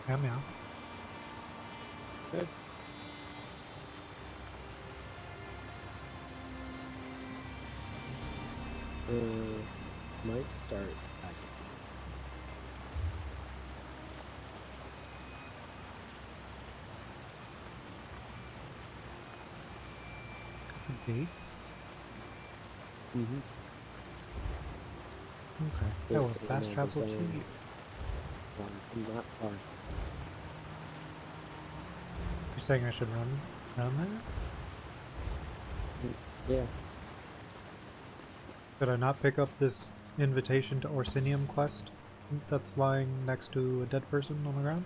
Yeah. Good. Might start back. At the gate? Mm-hmm. Okay. Yeah, I will because fast I know the travel to zone you. not far. You're saying I should run there? Yeah. Should I not pick up this invitation to Orsinium quest that's lying next to a dead person on the ground?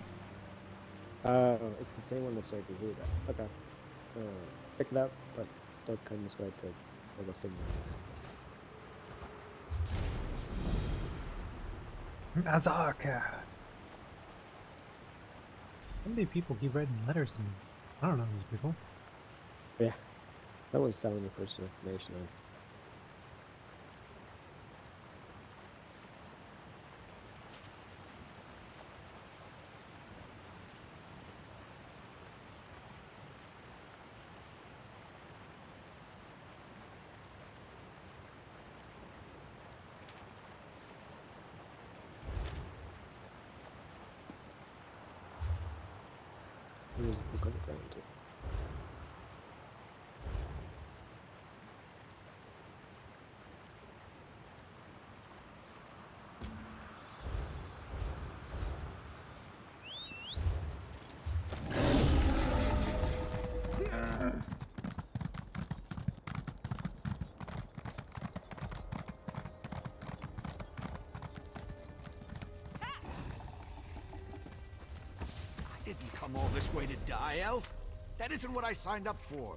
It's the same one that's right here. Okay. Pick it up, but still come this way to where the signal. Azaka! How many people keep writing letters to me? I don't know these people. Yeah. Someone's selling your personal information on. There's a book on the ground too. I didn't come all this way to die, Elf. That isn't what I signed up for.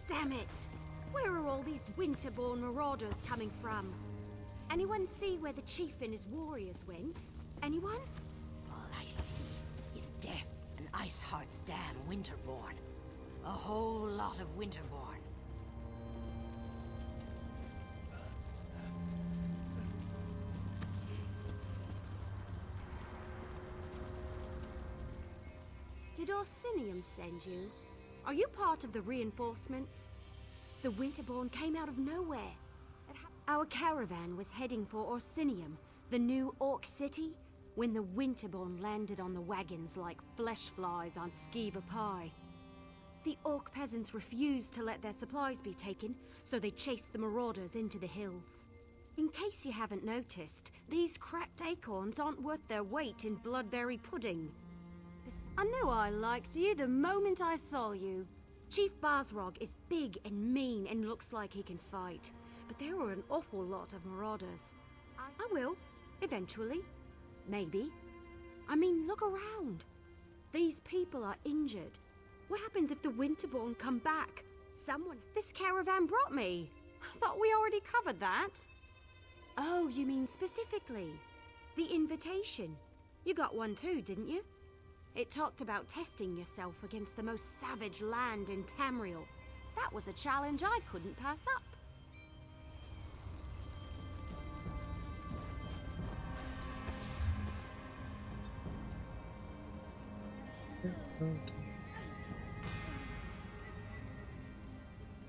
Damn it! Where are all these winterborn marauders coming from? Anyone see where the chief and his warriors went? Anyone? All I see is death and Iceheart's damn Winterborn. A whole lot of Winterborn. Did Orsinium send you? Are you part of the reinforcements? The Winterborn came out of nowhere. Our caravan was heading for Orsinium, the new Orc city, when the Winterborn landed on the wagons like flesh flies on Skiva pie. The Orc peasants refused to let their supplies be taken, so they chased the marauders into the hills. In case you haven't noticed, these cracked acorns aren't worth their weight in bloodberry pudding. I knew I liked you the moment I saw you. Chief Basrog is big and mean and looks like he can fight, but there are an awful lot of marauders. I will, eventually. Maybe. I mean, look around. These people are injured. What happens if the Winterborn come back? This caravan brought me. I thought we already covered that. Oh, you mean specifically? The invitation. You got one too, didn't you? It talked about testing yourself against the most savage land in Tamriel. That was a challenge I couldn't pass up.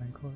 Rancor.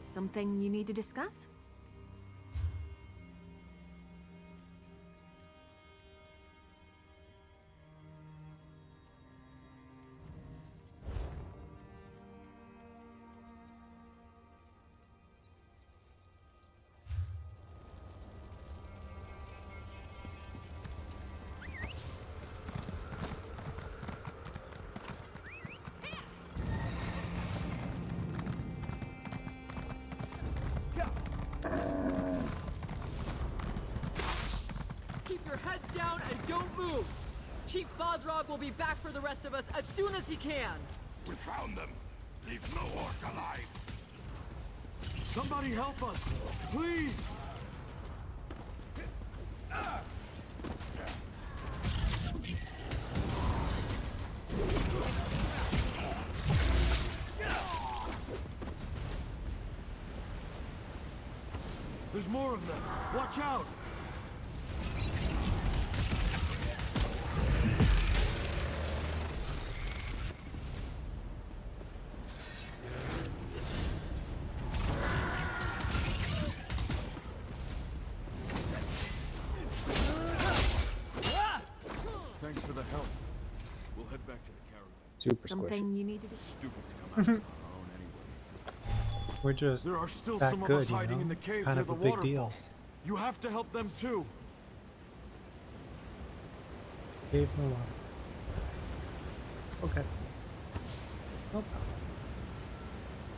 Something you need to discuss? down and don't move. Chief Bosrog will be back for the rest of us as soon as he can. We found them. Leave no orc alive. Somebody help us, please. There's more of them. Watch out. Thanks for the help. We'll head back to the caravan. Super Something squishy. you needed to Stupid to come out on our own anyway. We're just There are still that some of good, us hiding you know? in the cave Kind near of the a big waterfall. deal. You have to help them too. Cave no water. Okay. No problem.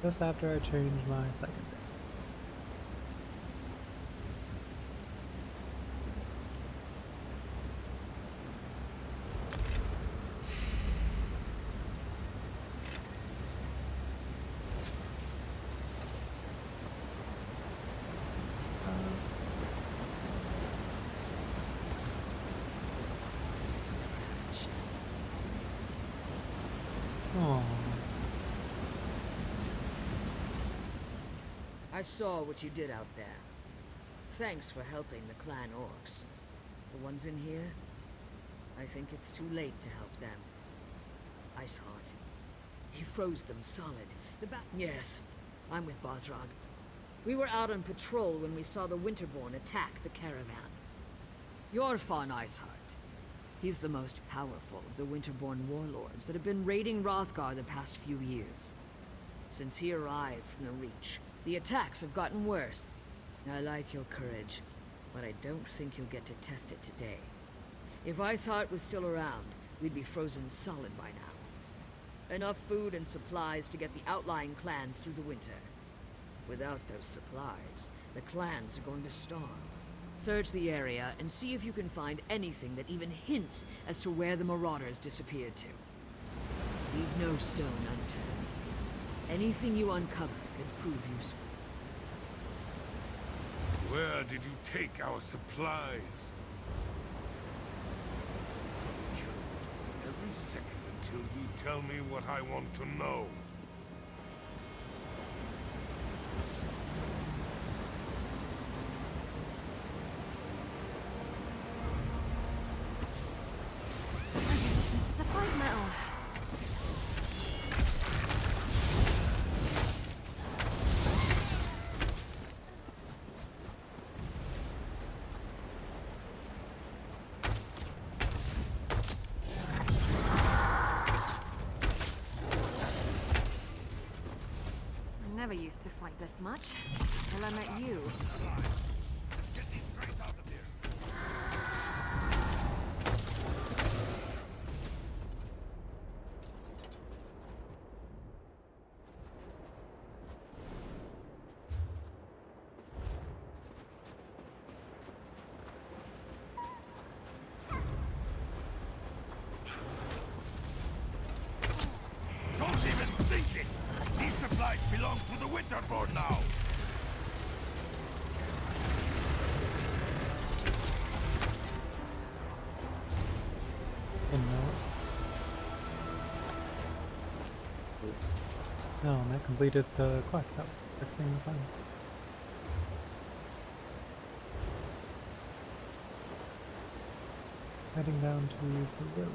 Just after I change my second day. Oh, I saw what you did out there. Thanks for helping the clan orcs. The ones in here, I think it's too late to help them. Iceheart. He froze them solid. Yes, I'm with Bosrog. We were out on patrol when we saw the Winterborn attack the caravan. You're Fawn Iceheart. He's the most powerful of the Winterborn warlords that have been raiding Hrothgar the past few years. Since he arrived from the Reach, the attacks have gotten worse. I like your courage, but I don't think you'll get to test it today. If Iceheart was still around, we'd be frozen solid by now. Enough food and supplies to get the outlying clans through the winter. Without those supplies, the clans are going to starve. Search the area and see if you can find anything that even hints as to where the marauders disappeared to. Leave no stone unturned. Anything you uncover could prove useful. Where did you take our supplies? Kill me every second until you tell me what I want to know. This is a fight metal. I never used to fight this much till I met you. Get these trays out of here. Don't even think it! These supplies belong to the Winterborn now! and no. No, and I completed the quest. That was everything fine. Heading down to the road.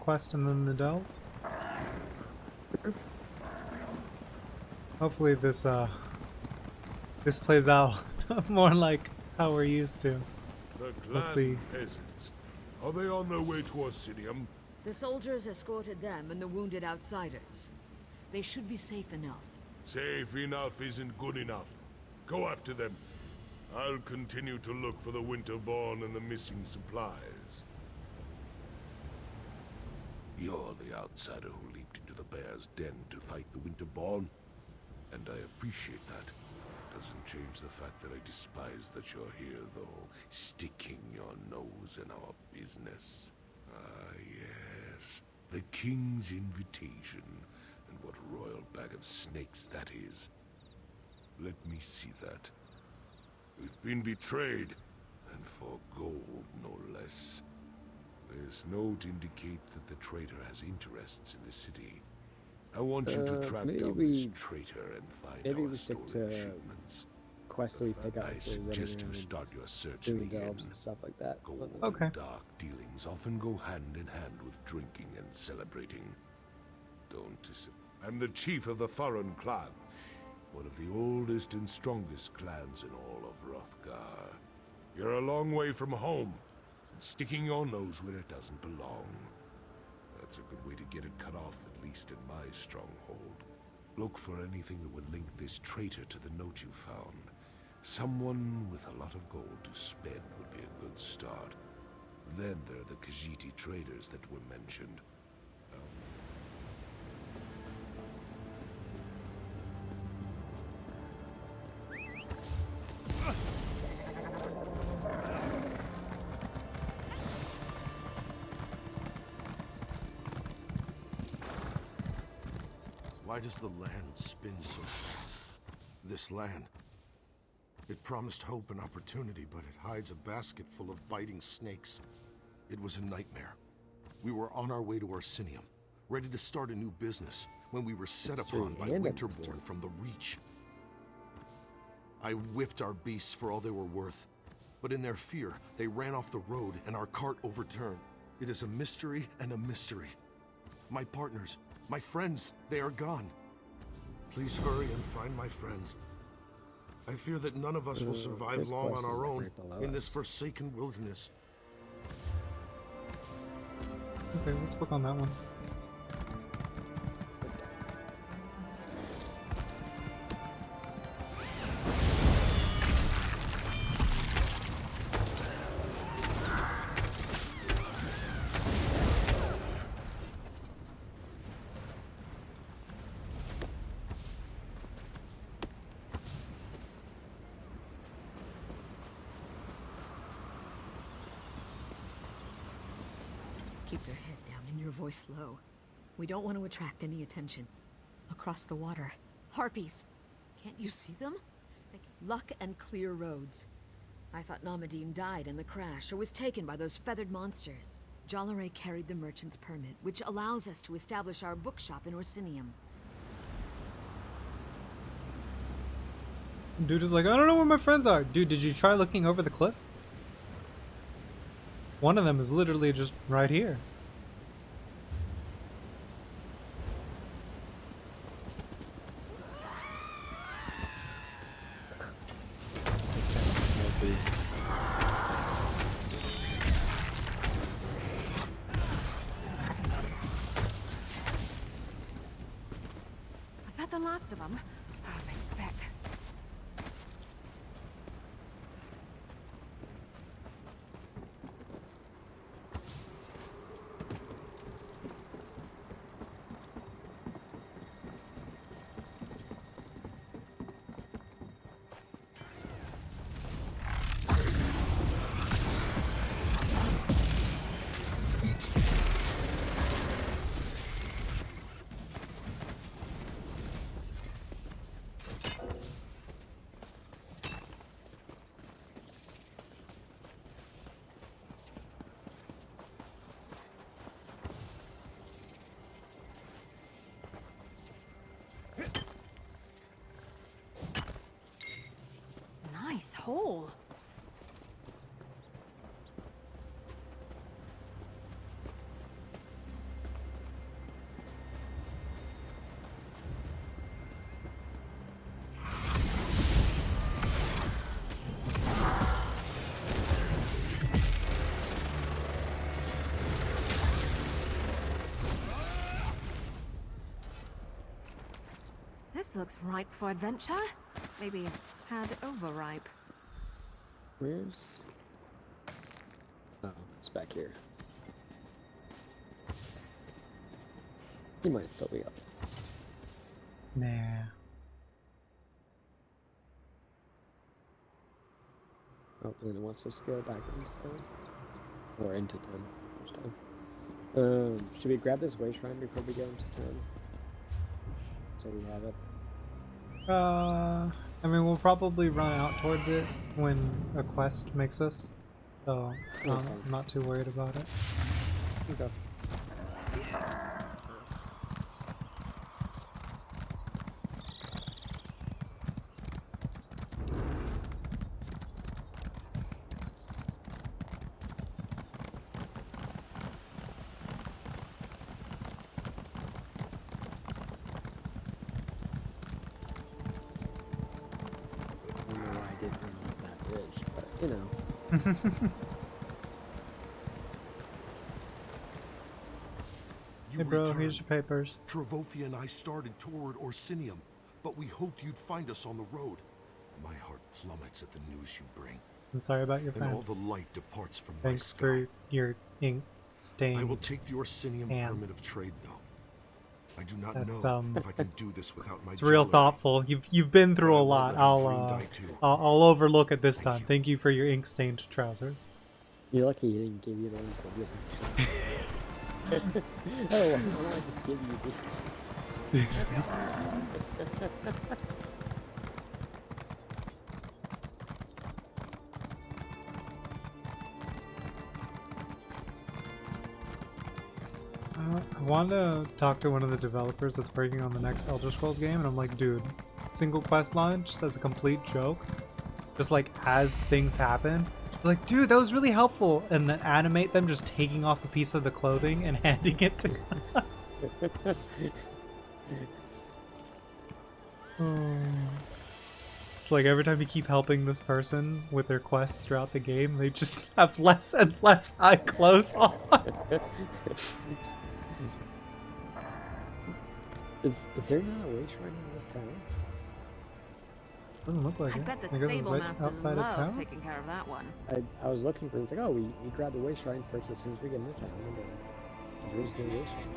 Quest and then the delve. Hopefully this this plays out more like how we're used to. The Let's see. Glan peasants. Are they on their way to Orsinium? The soldiers escorted them and the wounded outsiders. They should be safe enough. Safe enough isn't good enough. Go after them. I'll continue to look for the Winterborn and the missing supplies. You're the outsider who leaped into the bear's den to fight the Winterborn, and I appreciate that. Doesn't change the fact that I despise that you're here, though, sticking your nose in our business. Ah, yes. The King's invitation, and what royal bag of snakes that is. Let me see that. We've been betrayed, and for gold, no less. This note indicates that the traitor has interests in the city. I want you to track down this traitor and find our stolen shipments. Quests we pick up. I suggest you start your search in doing the inn. delves and stuff like that. Gold Okay. and dark dealings often go hand in hand with drinking and celebrating. Don't disappoint. I'm the chief of the Foreign clan, one of the oldest and strongest clans in all of Hrothgar. You're a long way from home, and sticking your nose where it doesn't belong. That's a good way to get it cut off, at least in my stronghold. Look for anything that would link this traitor to the note you found. Someone with a lot of gold to spend would be a good start. Then there are the Khajiit traders that were mentioned. Why does the land spin so fast? This land. It promised hope and opportunity, but it hides a basket full of biting snakes. It was a nightmare. We were on our way to Orsinium, ready to start a new business, when we were set upon by Winterborn from the Reach. I whipped our beasts for all they were worth, but in their fear, they ran off the road and our cart overturned. It is a mystery and a mystery. My partners, my friends, they are gone. Please hurry and find my friends. I fear that none of us will survive long on our own in this forsaken wilderness. Okay, let's book on that one. Keep your head down and your voice low. We don't want to attract any attention. Across the water, harpies. Can't you see them? Luck and clear roads. I thought Namadine died in the crash or was taken by those feathered monsters. Jalaray carried the merchant's permit, which allows us to establish our bookshop in Orsinium. Dude is like, I don't know where my friends are. Dude, did you try looking over the cliff? One of them is literally just right here. This guy might be. Was that the last of them? Oh, my back. Nice hole. This looks ripe for adventure. Maybe a tad overripe. Where's... Oh, it's back here. He might still be up. Nah. Oh, and then it wants us to go back into town. Or into town. First time. Should we grab this way shrine before we go into town? So we have it. I mean, we'll probably run out towards it when a quest makes us. So, Makes I'm sense. not too worried about it. Okay. I don't know why I didn't run off that ridge, but you know. You Hey bro, returned. here's your papers. Travofia and I started toward Orsinium, but we hoped you'd find us on the road. My heart plummets at the news you bring, I'm sorry about your and all friend. the light departs from Thanks my sky. for your ink stain. I will take the Orsinium hands. permit of trade, though. I do not That's, know if I can do this without my It's real jewelry. thoughtful. You've been through But I a won't lot. let our dream die too. I'll overlook it this Thank time. you. Thank you for your ink stained trousers. You're lucky he didn't give you the link for this. Oh, why don't I just give you the... I wanted to talk to one of the developers that's working on the next Elder Scrolls game, and I'm like, dude, single quest line just as a complete joke, just like as things happen. Like, dude, that was really helpful, and then animate them just taking off a piece of the clothing and handing it to us. It's like every time you keep helping this person with their quests throughout the game, they just have less and less eye clothes on. Is there not a way shrine in this town? Doesn't look like I it. bet the I guess it's stable right masters outside of love town. taking care of that one. I was looking for it. It's like, oh, we grab the way shrine first as soon as we get into town. And then we're just going to way shrine.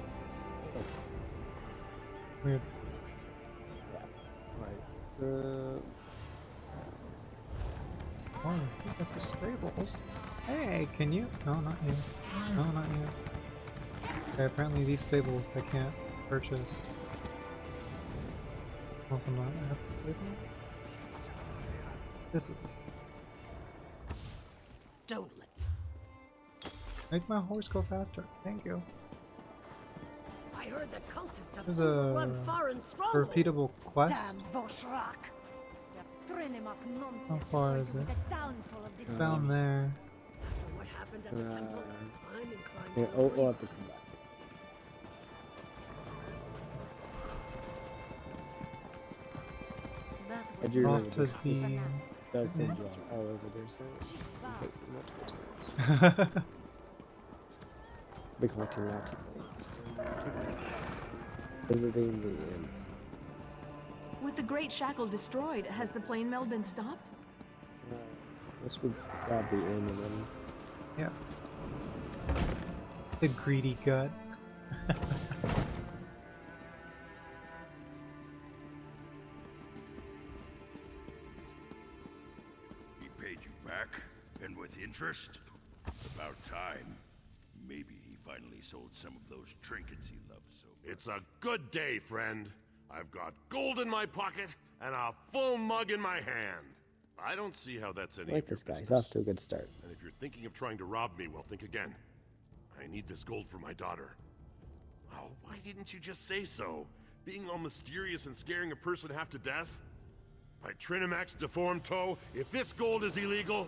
Oh, Weird. yeah. Alright. Oh, look at the stables. Hey, can you? No, not you. No, not you. Okay, apparently these stables I can't purchase. Unless I'm not at the stable. This is this. Don't let Make my horse go faster. Thank you. I heard the cultists have There's overrun a foreign stronghold. repeatable quest. Damn Voshrak. How far is it? Down there. After what happened at the temple, I'm inclined Yeah, to we'll agree. have to come back. That I was do Off remember to this. the. This does send you all over there, so okay, multiple times. Be collecting lots of things. Visiting the inn. With the Great Shackle destroyed, has the plane meld been stopped? Let's grab the inn and then Yeah. The greedy gut. He paid you back, and with interest? About time. Maybe he finally sold some of those trinkets he loves so much. It's a good day, friend. I've got gold in my pocket and a full mug in my hand. I don't see how that's any I like of your this guy. He's business. off to a good start. And if you're thinking of trying to rob me, well, think again. I need this gold for my daughter. Oh, why didn't you just say so? Being all mysterious and scaring a person half to death? By Trinimax deformed toe, if this gold is illegal,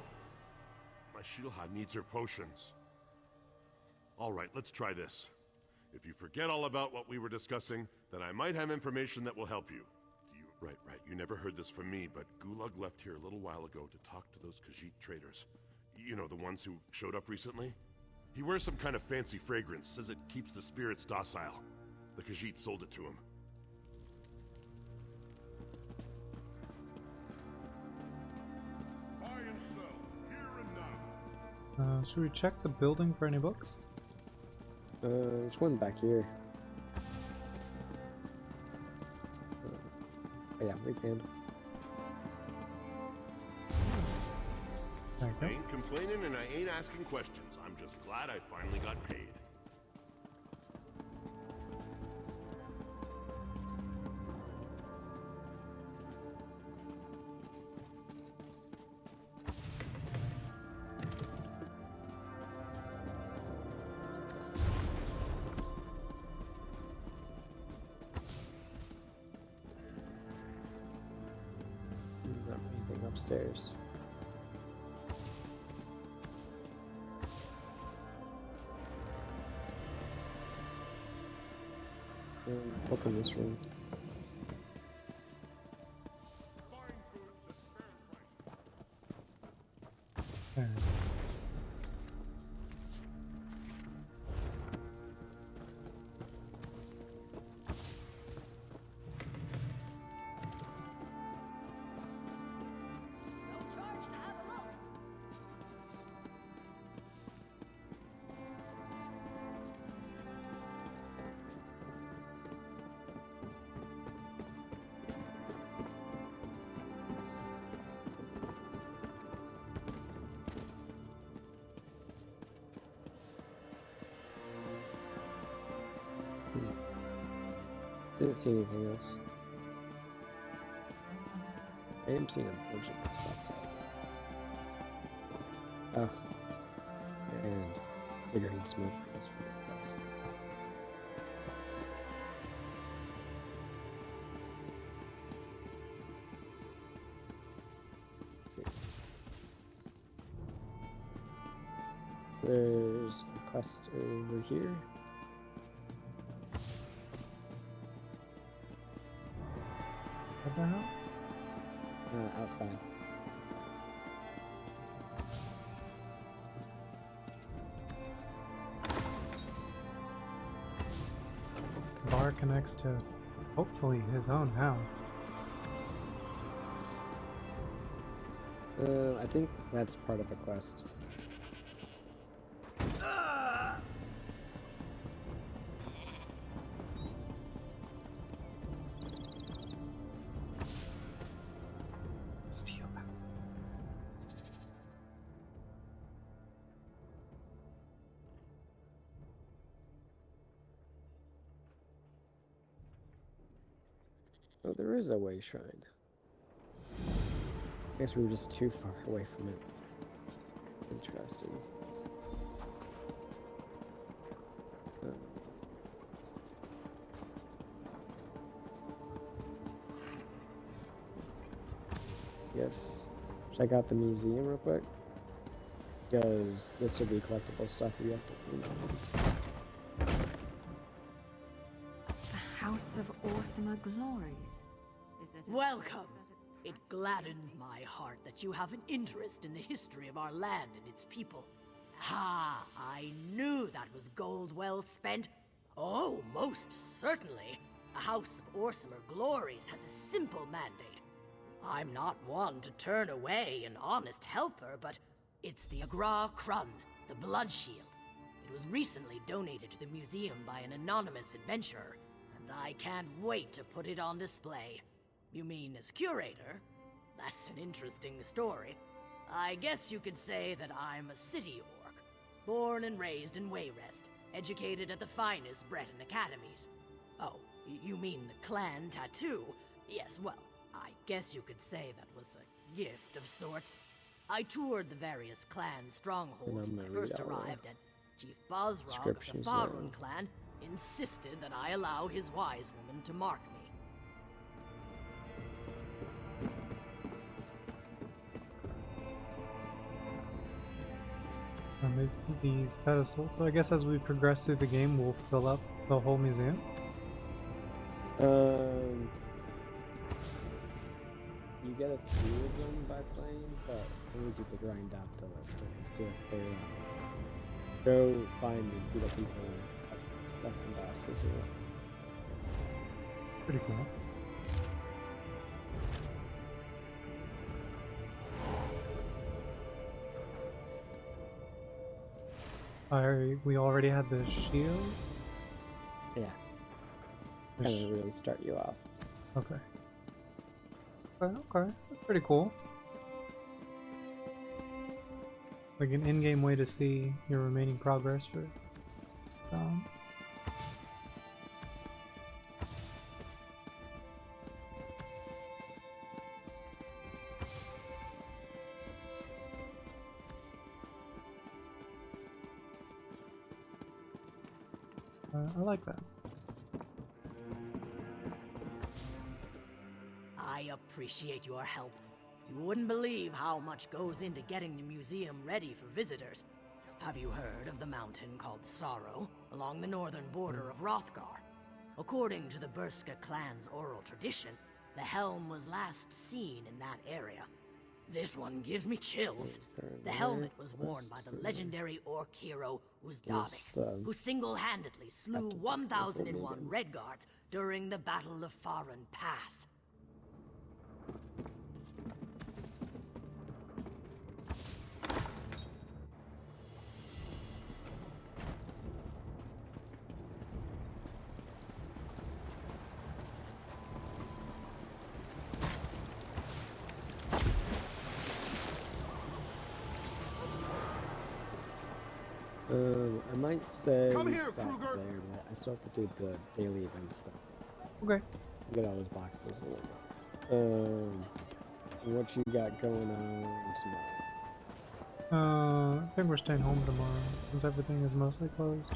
my Shilha needs her potions. All right, let's try this. If you forget all about what we were discussing, then I might have information that will help you. Right. You never heard this from me, but Gulag left here a little while ago to talk to those Khajiit traders. You know, the ones who showed up recently? He wears some kind of fancy fragrance, says it keeps the spirits docile. The Khajiit sold it to him. Should we check the building for any books? There's one back here. Yeah, we can. Thank I you. ain't complaining and I ain't asking questions. I'm just glad I finally got paid. Not anything upstairs. Look in this room. There. Didn't see anything else. I am seeing a bunch of stuff. Oh. And figuring smoke goes for this dust. Let's see. There's a quest over here. At the house? Outside. Bar connects to, hopefully, his own house. I think that's part of the quest. Steal that. Oh, there is a way shrine. I guess we were just too far away from it. Interesting. Yes. Check out the museum real quick. Because this will be collectible stuff we have to into. The House of Orsinium Glories. Is it? Welcome. It gladdens my heart that you have an interest in the history of our land and its people. Ha! I knew that was gold well spent. Oh, most certainly. The House of Orsinium Glories has a simple mandate. I'm not one to turn away an honest helper, but it's the Agra Krun, the Blood Shield. It was recently donated to the museum by an anonymous adventurer, and I can't wait to put it on display. You mean as curator? That's an interesting story. I guess you could say that I'm a city orc, born and raised in Wayrest, educated at the finest Breton academies. Oh, you mean the clan tattoo? Yes, well, I guess you could say that was a gift of sorts. I toured the various clan strongholds when I first arrived, and Chief Bosrog of the descriptions Farun there. clan insisted that I allow his wise woman to mark me. There's these pedestals. So I guess as we progress through the game, we'll fill up the whole museum. You get a few of them by playing, but sometimes you have to grind out to let them see if they go find and beat up people and stuff and bosses or what. Pretty cool. We already had the shield? Yeah. The Kind of really start you off. Okay. Okay. That's pretty cool. Like an in-game way to see your remaining progress for I like that. I appreciate your help. You wouldn't believe how much goes into getting the museum ready for visitors. Have you heard of the mountain called Sorrow, along the northern border of Hrothgar? According to the Berska clan's oral tradition, the helm was last seen in that area. This one gives me chills. The helmet was worn by the legendary orc hero Uzdavik, who single-handedly slew 1,001 Redguards during the Battle of Faran Pass. I might say Come we here, stop Kruger. there, but I still have to do the daily event stuff. Okay. Get all those boxes a little bit. What you got going on tomorrow? I think we're staying home tomorrow since everything is mostly closed.